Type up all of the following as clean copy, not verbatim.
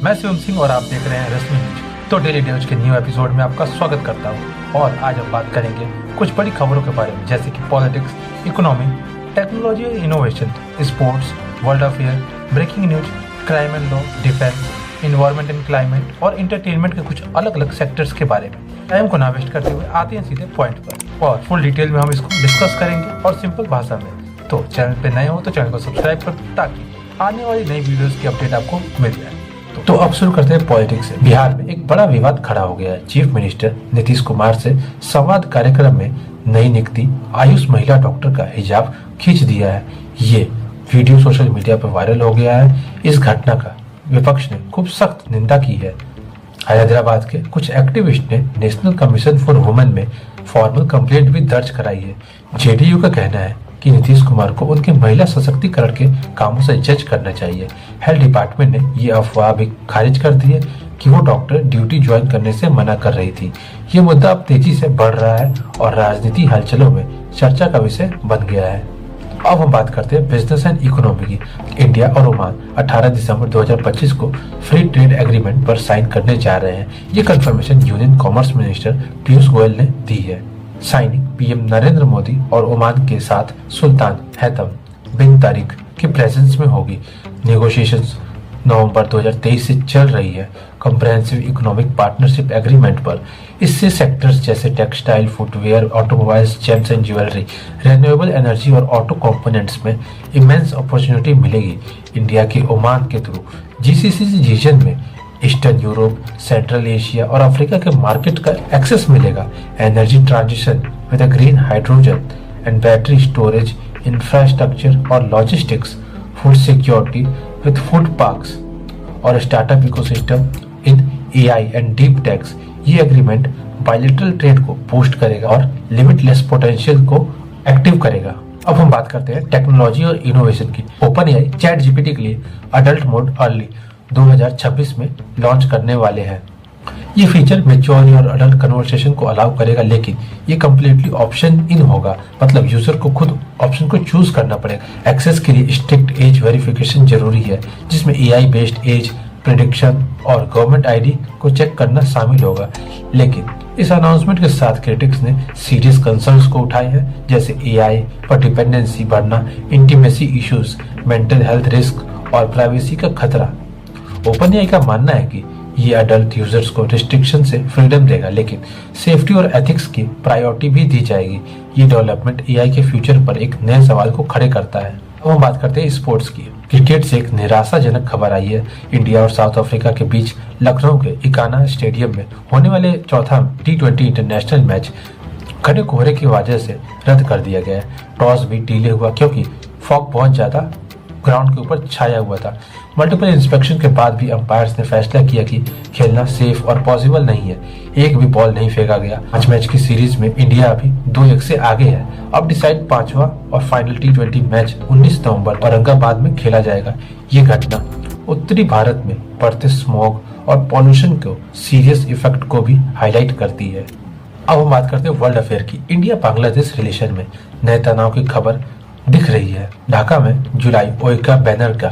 मैं शिवम सिंह और आप देख रहे हैं रश्मि न्यूज। तो डेली न्यूज के न्यू एपिसोड में आपका स्वागत करता हूं और आज हम बात करेंगे कुछ बड़ी खबरों के बारे में, जैसे कि पॉलिटिक्स, इकोनॉमी, टेक्नोलॉजी और innovation, sports, world affair, breaking news, crime and law, defence, environment and climate और इंटरटेनमेंट के कुछ अलग अलग सेक्टर्स के बारे में। टाइम को ना वेस्ट करते हुए आते हैं सीधे पॉइंट पर और फुल डिटेल में हम इसको डिस्कस करेंगे और सिंपल भाषा में। तो चैनल पे नए हो तो चैनल को सब्सक्राइब कर ताकि आने वाली नई वीडियोस की अपडेट आपको मिल जाए। तो अब शुरू करते हैं पॉलिटिक्स से। बिहार में एक बड़ा विवाद खड़ा हो गया है। चीफ मिनिस्टर नीतीश कुमार से संवाद कार्यक्रम में नई नियुक्ति आयुष महिला डॉक्टर का हिजाब खींच दिया है। ये वीडियो सोशल मीडिया पर वायरल हो गया है। इस घटना का विपक्ष ने खूब सख्त निंदा की है। हैदराबाद के कुछ एक्टिविस्ट ने नेशनल कमीशन फॉर वुमेन में फॉर्मल कंप्लेंट भी दर्ज कराई है। जेडीयू का कहना है कि नीतीश कुमार को उनके महिला सशक्तिकरण के कामों से जज करना चाहिए। हेल्थ डिपार्टमेंट ने ये अफवाह भी खारिज कर दी है कि वो डॉक्टर ड्यूटी ज्वाइन करने से मना कर रही थी। ये मुद्दा अब तेजी से बढ़ रहा है और राजनीति हलचलों में चर्चा का विषय बन गया है। अब हम बात करते हैं बिजनेस एंड इकोनॉमी की। इंडिया और ओमान 18 दिसंबर 2025 को फ्री ट्रेड एग्रीमेंट पर साइन करने जा रहे हैं। ये confirmation union commerce minister Piyush Goyal ने दी है। साइनिंग पीएम नरेंद्र मोदी और ओमान के साथ सुल्तान हैतम बिन तारिक के प्रेजेंस में होगी। नेगोशिएशंस नवंबर 2023 से चल रही है। कॉम्प्रिहेंसिव इकोनॉमिक पार्टनरशिप एग्रीमेंट पर इससे सेक्टर्स जैसे textile, footwear, automobiles, gems and jewellery, renewable energy और ऑटो कंपोनेंट्स में इमेंस अपॉर्चुनिटी मिलेगी। इंडिया के ओमान के थ्रू जीसीसी रीजन में ईस्टर्न यूरोप, सेंट्रल एशिया और अफ्रीका के मार्केट का एक्सेस मिलेगा। Energy transition with green hydrogen and battery storage, infrastructure और logistics, food security with food parks और startup ecosystem in AI and deep techs. ये agreement bilateral trade को boost करेगा और लिमिटलेस पोटेंशियल को एक्टिव करेगा। अब हम बात करते हैं टेक्नोलॉजी और इनोवेशन की। ओपन एआई चैट जीपीटी के लिए अडल्ट मोड अर्ली 2026 में लॉन्च करने वाले हैं। ये फीचर मैच्योर और अडल्ट कन्वर्सेशन को अलाउ करेगा, लेकिन ये कम्प्लीटली ऑप्शन इन होगा, मतलब यूजर को खुद ऑप्शन को चूज करना पड़ेगा। एक्सेस के लिए स्ट्रिक्ट एज वेरिफिकेशन जरूरी है, जिसमें एआई बेस्ड एज प्रेडिक्शन और गवर्नमेंट आईडी को चेक करना शामिल होगा। लेकिन इस अनाउंसमेंट के साथ क्रिटिक्स ने सीरियस कंसर्न्स को उठाए हैं, जैसे एआई पर डिपेंडेंसी बढ़ना, intimacy issues, mental health risk और प्राइवेसी का खतरा। ओपनएआई का मानना है कि ये अडल्ट यूजर्स को रिस्ट्रिक्शन से फ्रीडम देगा, लेकिन सेफ्टी और एथिक्स की प्रायोरिटी भी दी जाएगी। ये डेवलपमेंट एआई के फ्यूचर पर एक नए सवाल को खड़े करता है। अब हम बात करते हैं स्पोर्ट्स की। क्रिकेट से एक निराशाजनक खबर आई है। इंडिया और साउथ अफ्रीका के बीच लखनऊ के इकाना स्टेडियम में होने वाले चौथा T20 इंटरनेशनल मैच घने कोहरे की वजह से रद्द कर दिया गया है। टॉस भी डिले हुआ क्योंकि फॉग बहुत ज्यादा ग्राउंड के ऊपर छाया हुआ था। मल्टीपल इंस्पेक्शन के बाद भी अंपायर्स ने फैसला किया कि खेलना सेफ और पॉसिबल नहीं है। एक भी बॉल नहीं फेंका गया। 5 मैच की सीरीज में इंडिया अभी 2-1 से आगे है। अब डिसाइड 5वां और फाइनल T20 मैच 19 नवंबर औरंगाबाद में खेला जाएगा। ये घटना उत्तरी भारत में बढ़ते स्मॉग और पॉल्यूशन को सीरियस इफेक्ट को भी हाईलाइट करती है। अब हम बात करते हैं वर्ल्ड अफेयर की। इंडिया बांग्लादेश रिलेशन में नए तनाव की खबर दिख रही है। ढाका में जुलाई ओइका बैनर का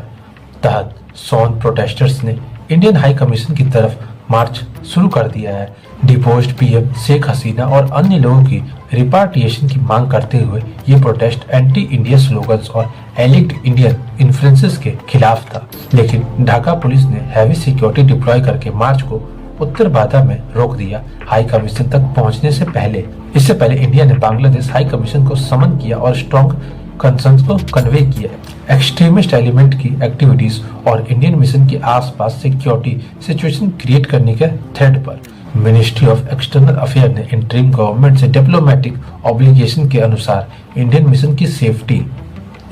तहत सौन प्रोटेस्टर्स ने इंडियन हाई कमीशन की तरफ मार्च शुरू कर दिया है। डिपोज्ड पीएम शेख हसीना और अन्य लोगों की रिपार्टिएशन की मांग करते हुए ये प्रोटेस्ट एंटी इंडिया स्लोगन्स और एलिग्ड इंडियन इन्फ्लुएंसेस के खिलाफ था, लेकिन ढाका पुलिस ने हैवी सिक्योरिटी डिप्लॉय करके मार्च को उत्तर बाधा में रोक दिया, हाई कमीशन तक पहुंचने से पहले। इससे पहले इंडिया ने बांग्लादेश हाई कमीशन को समन किया और स्ट्रॉन्ग कंसर्न्स को कन्वे किया। एक्सट्रीमिस्ट एलिमेंट की एक्टिविटीज और इंडियन मिशन के आसपास सिक्योरिटी सिचुएशन क्रिएट करने के थ्रेट पर मिनिस्ट्री ऑफ एक्सटर्नल अफेयर ने इंटरिम गवर्नमेंट से डिप्लोमेटिक ऑब्लिगेशन के अनुसार इंडियन मिशन की सेफ्टी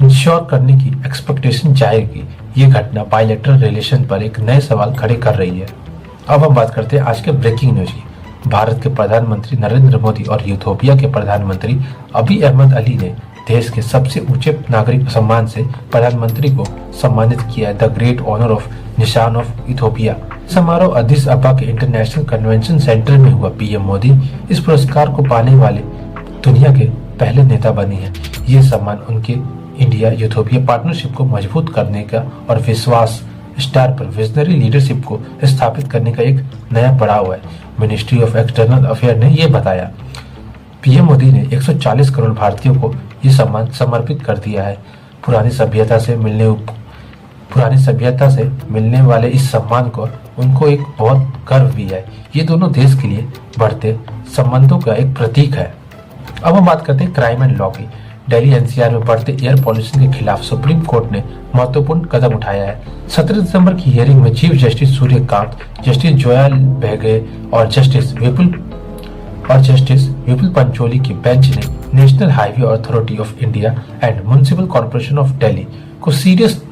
इंश्योर करने की एक्सपेक्टेशन जाहिर की। ये घटना बायलैटरल रिलेशन पर एक नए सवाल खड़े कर रही है। अब हम बात करते हैं आज के ब्रेकिंग न्यूज की। भारत के प्रधानमंत्री नरेंद्र मोदी और यूथोपिया के प्रधानमंत्री अबी अहमद अली ने देश के सबसे ऊंचे नागरिक सम्मान से प्रधानमंत्री को सम्मानित किया, द ग्रेट ऑनर ऑफ निशान ऑफ इथोपिया। समारोह अदिस अबा के इंटरनेशनल कन्वेंशन सेंटर में हुआ। पीएम मोदी इस पुरस्कार को पाने वाले दुनिया के पहले नेता बने हैं। ये सम्मान उनके इंडिया यूथोपिया पार्टनरशिप को मजबूत करने का और विश्वास स्टार पर विजनरी लीडरशिप को स्थापित करने का एक नया पड़ाव है। मिनिस्ट्री ऑफ एक्सटर्नल अफेयर ने यह बताया। पीएम मोदी ने 140 करोड़ भारतीयों को ये सम्मान समर्पित कर दिया है। पुरानी सभ्यता से मिलने वाले इस सम्मान को उनको एक बहुत गर्व भी है। ये दोनों देश के लिए बढ़ते संबंधों का एक प्रतीक है। अब हम बात करते हैं क्राइम एंड लॉ की। दिल्ली एनसीआर में बढ़ते एयर पॉल्यूशन के खिलाफ सुप्रीम कोर्ट ने महत्वपूर्ण कदम उठाया है। 17 दिसंबर की हियरिंग में चीफ जस्टिस सूर्यकांत, जस्टिस जोयल बेगे और जस्टिस विपुल पंचोली की बेंच ने national highway authority of India and municipal corporation of Delhi को सीरियस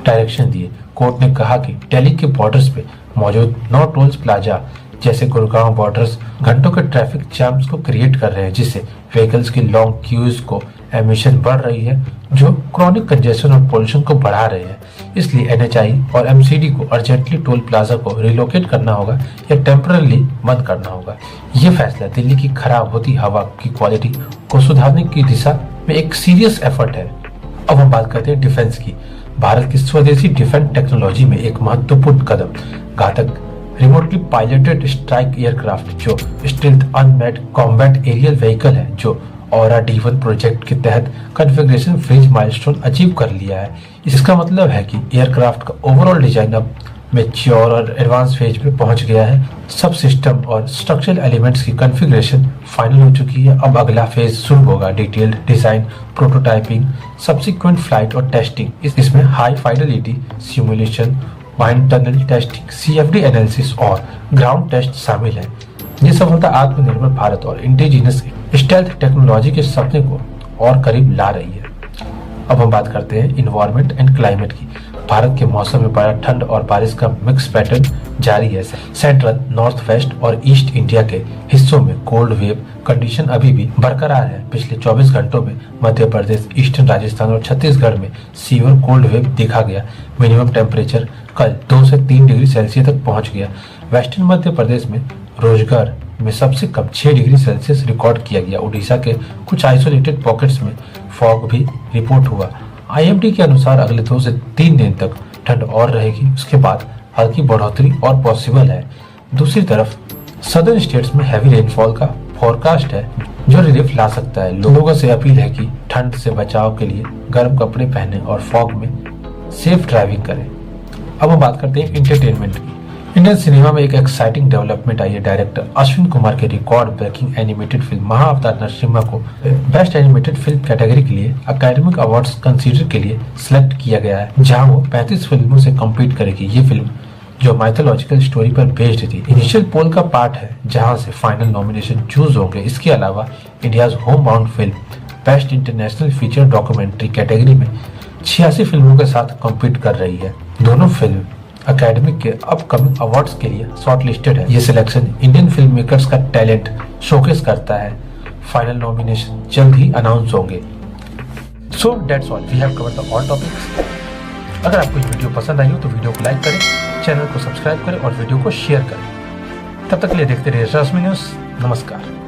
डायरेक्शन दिए। कोर्ट ने कहा कि दिल्ली के बॉर्डर्स पे मौजूद 9 टोल प्लाजा जैसे गुड़गांव बॉर्डर्स घंटों के ट्रैफिक जैम्स को क्रिएट कर रहे हैं, जिससे व्हीकल्स की लॉन्ग क्यूज को एमिशन बढ़ रही है, जो क्रॉनिक कंजेशन और पोल्यूशन को बढ़ा रहे हैं। इसलिए एनएचआई और एमसीडी को अर्जेंटली टोल प्लाजा को रिलोकेट करना होगा या टेम्पररी बंद करना होगा। ये फैसला दिल्ली की खराब होती हवा की क्वालिटी को सुधारने की दिशा में एक सीरियस एफर्ट है। अब हम बात करते हैं डिफेंस की। भारत की स्वदेशी डिफेंस टेक्नोलॉजी में एक महत्वपूर्ण कदम Ghatak remotely piloted strike aircraft जो stealth unmanned combat aerial vehicle है, जो ऑरा D1 प्रोजेक्ट के तहत कॉन्फ़िगरेशन फ्रीज माइलस्टोन अचीव कर लिया है। इसका मतलब है कि एयरक्राफ्ट का ओवरऑल डिजाइन अब मैच्योर और एडवांस फेज में पहुंच गया है। सब सिस्टम और स्ट्रक्चरल एलिमेंट्स की कॉन्फ़िगरेशन फाइनल हो चुकी है। अब अगला फेज शुरू होगा, detailed design, prototyping, subsequent flight और टेस्टिंग। इसमें high fidelity simulation, wind tunnel testing, CFD analysis और ग्राउंड टेस्ट शामिल है। ये सफलता आत्मनिर्भर भारत और इंडिजिनस स्टेल्थ टेक्नोलॉजी के सपने को और करीब ला रही है। अब हम बात करते हैं इन्वायरमेंट एंड क्लाइमेट की। भारत के मौसम में बड़ा ठंड और बारिश का मिक्स पैटर्न जारी है। सेंट्रल, नॉर्थ वेस्ट और ईस्ट इंडिया के हिस्सों में कोल्ड वेव कंडीशन अभी भी बरकरार है। पिछले 24 घंटों में मध्य प्रदेश, ईस्टर्न राजस्थान और छत्तीसगढ़ में सीवियर कोल्ड वेव देखा गया। मिनिमम टेम्परेचर कल 2 से 3 डिग्री सेल्सियस तक पहुंच गया। वेस्टर्न मध्य प्रदेश में रोजगार में सबसे कम 6 डिग्री सेल्सियस रिकॉर्ड किया गया। उड़ीसा के कुछ आइसोलेटेड पॉकेट्स में फॉग भी रिपोर्ट हुआ। IMD के अनुसार अगले 2 से 3 दिन तक ठंड और रहेगी, उसके बाद हल्की बढ़ोतरी और पॉसिबल है। दूसरी तरफ सदर्न स्टेट्स में हैवी रेनफॉल का फोरकास्ट है, जो रिलीफ ला सकता है। लोगों से अपील है कि ठंड से बचाव के लिए गर्म कपड़े पहने और फॉग में सेफ ड्राइविंग करें। अब हम बात करते हैं एंटरटेनमेंट की। इंडियन सिनेमा में एक एक्साइटिंग डेवलपमेंट आई है। डायरेक्टर अश्विन कुमार के record breaking animated film महाअवतार Narasimha को बेस्ट एनिमेटेड फिल्म कैटेगरी के लिए अकेडमिक अवार्ड्स कंसीडर के लिए सिलेक्ट किया गया है, जहां वो 35 फिल्मों से कम्पीट करेगी। ये फिल्म जो माइथोलॉजिकल स्टोरी पर बेस्ड थी, इनिशियल पोल का पार्ट है, जहां से फाइनल नॉमिनेशन चूज होंगे। इसके अलावा India's home bound film best international feature documentary category में 86 फिल्मों के साथ कम्पीट कर रही है। दोनों फिल्म अकेडमिक के अपकमिंग अवार्ड्स के लिए शॉर्टलिस्टेड है। ये सिलेक्शन इंडियन फिल्म मेकर्स का टैलेंट शोकेस करता है। फाइनल नॉमिनेशन जल्द ही अनाउंस होंगे। So that's all, we have covered the all topics. अगर आपको ये वीडियो पसंद आई हो तो वीडियो को लाइक करें, चैनल को सब्सक्राइब करें और वीडियो को शेयर करें। तब तक के लिए देखते रहिए रश्मि न्यूज़। नमस्कार।